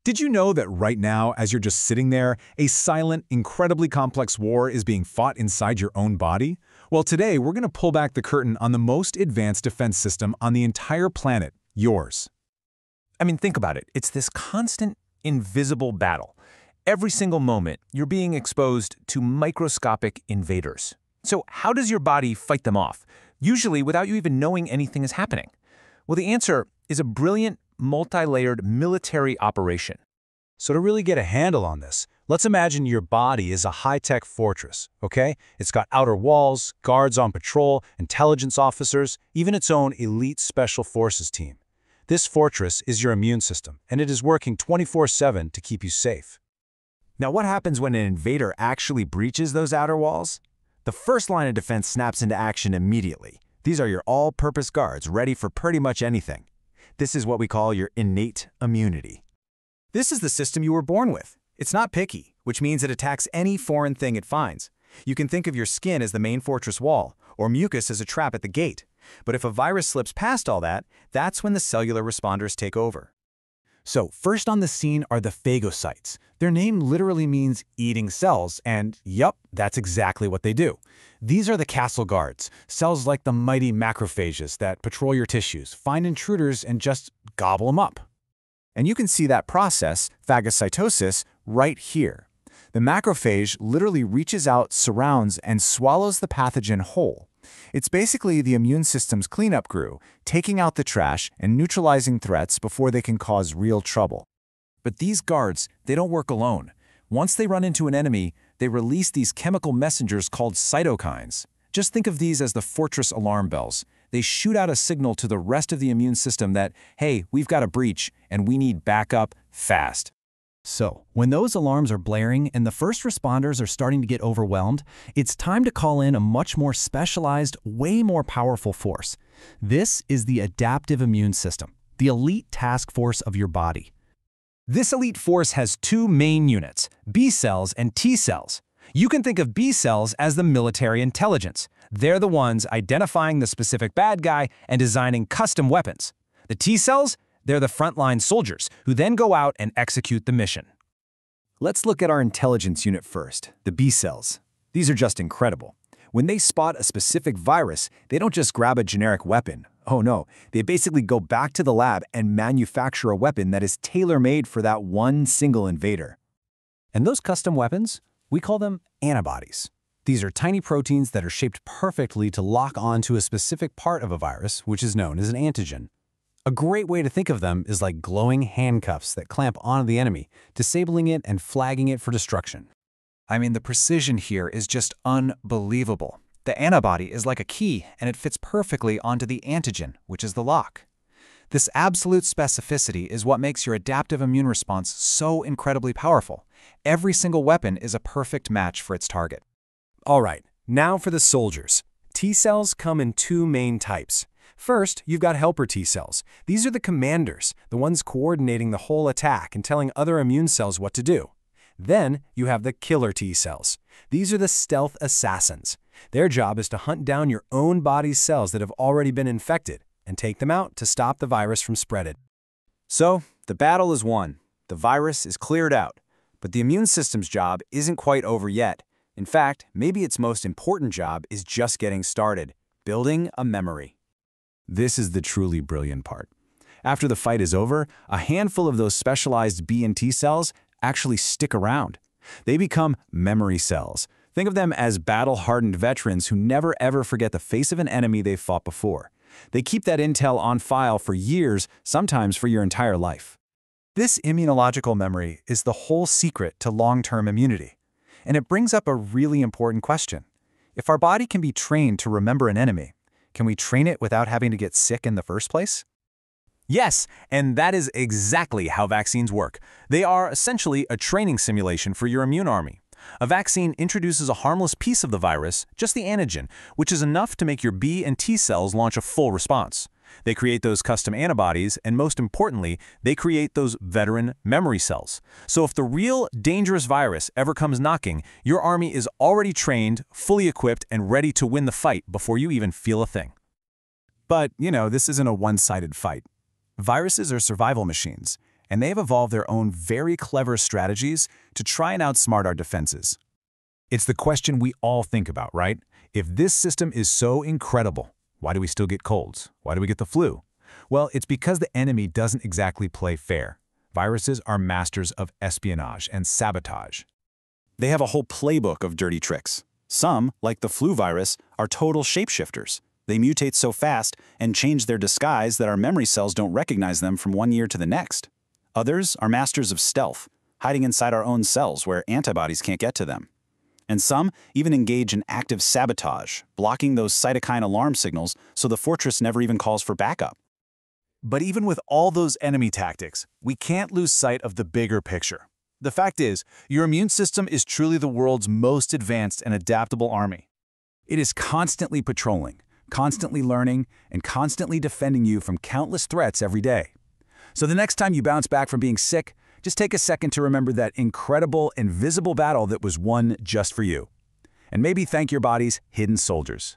Did you know that right now, as you're just sitting there, a silent, incredibly complex war is being fought inside your own body? Well, today we're going to pull back the curtain on the most advanced defense system on the entire planet, yours. I mean, think about it. It's this constant, invisible battle. Every single moment, you're being exposed to microscopic invaders. So how does your body fight them off? Usually without you even knowing anything is happening. Well, the answer is a brilliant, multi-layered military operation. So to really get a handle on this, let's imagine your body is a high-tech fortress, okay? It's got outer walls, guards on patrol, intelligence officers, even its own elite special forces team. This fortress is your immune system, and it is working 24/7 to keep you safe. Now, what happens when an invader actually breaches those outer walls? The first line of defense snaps into action immediately. These are your all-purpose guards ready for pretty much anything. This is what we call your innate immunity. This is the system you were born with. It's not picky, which means it attacks any foreign thing it finds. You can think of your skin as the main fortress wall, or mucus as a trap at the gate. But if a virus slips past all that, that's when the cellular responders take over. So first on the scene are the phagocytes. Their name literally means eating cells, and yup, that's exactly what they do. These are the castle guards, cells like the mighty macrophages that patrol your tissues, find intruders, and just gobble them up. And you can see that process, phagocytosis, right here. The macrophage literally reaches out, surrounds, and swallows the pathogen whole. It's basically the immune system's cleanup crew, taking out the trash and neutralizing threats before they can cause real trouble. But these guards, they don't work alone. Once they run into an enemy, they release these chemical messengers called cytokines. Just think of these as the fortress alarm bells. They shoot out a signal to the rest of the immune system that, hey, we've got a breach and we need backup fast. So, when those alarms are blaring and the first responders are starting to get overwhelmed, it's time to call in a much more specialized, way more powerful force. This is the adaptive immune system, the elite task force of your body. This elite force has two main units, B cells and T cells. You can think of B cells as the military intelligence. They're the ones identifying the specific bad guy and designing custom weapons. The T cells? They're the frontline soldiers who then go out and execute the mission. Let's look at our intelligence unit first, the B cells. These are just incredible. When they spot a specific virus, they don't just grab a generic weapon. Oh no, they basically go back to the lab and manufacture a weapon that is tailor-made for that one single invader. And those custom weapons, we call them antibodies. These are tiny proteins that are shaped perfectly to lock onto a specific part of a virus, which is known as an antigen. A great way to think of them is like glowing handcuffs that clamp onto the enemy, disabling it and flagging it for destruction. I mean, the precision here is just unbelievable. The antibody is like a key, and it fits perfectly onto the antigen, which is the lock. This absolute specificity is what makes your adaptive immune response so incredibly powerful. Every single weapon is a perfect match for its target. All right, now for the soldiers. T cells come in two main types. First, you've got helper T cells. These are the commanders, the ones coordinating the whole attack and telling other immune cells what to do. Then, you have the killer T cells. These are the stealth assassins. Their job is to hunt down your own body's cells that have already been infected and take them out to stop the virus from spreading. So, the battle is won. The virus is cleared out. But the immune system's job isn't quite over yet. In fact, maybe its most important job is just getting started, building a memory. This is the truly brilliant part. After the fight is over, a handful of those specialized B and T cells actually stick around. They become memory cells. Think of them as battle-hardened veterans who never ever forget the face of an enemy they've fought before. They keep that intel on file for years, sometimes for your entire life. This immunological memory is the whole secret to long-term immunity. And it brings up a really important question. If our body can be trained to remember an enemy, can we train it without having to get sick in the first place? Yes, and that is exactly how vaccines work. They are essentially a training simulation for your immune army. A vaccine introduces a harmless piece of the virus, just the antigen, which is enough to make your B and T cells launch a full response. They create those custom antibodies, and most importantly, they create those veteran memory cells. So if the real dangerous virus ever comes knocking, your army is already trained, fully equipped, and ready to win the fight before you even feel a thing. But, this isn't a one-sided fight. Viruses are survival machines, and they have evolved their own very clever strategies to try and outsmart our defenses. It's the question we all think about, right? If this system is so incredible, why do we still get colds? Why do we get the flu? Well, it's because the enemy doesn't exactly play fair. Viruses are masters of espionage and sabotage. They have a whole playbook of dirty tricks. Some, like the flu virus, are total shapeshifters. They mutate so fast and change their disguise that our memory cells don't recognize them from one year to the next. Others are masters of stealth, hiding inside our own cells where antibodies can't get to them. And some even engage in active sabotage, blocking those cytokine alarm signals so the fortress never even calls for backup. But even with all those enemy tactics, we can't lose sight of the bigger picture. The fact is, your immune system is truly the world's most advanced and adaptable army. It is constantly patrolling, constantly learning, and constantly defending you from countless threats every day. So the next time you bounce back from being sick, just take a second to remember that incredible, invisible battle that was won just for you. And maybe thank your body's hidden soldiers.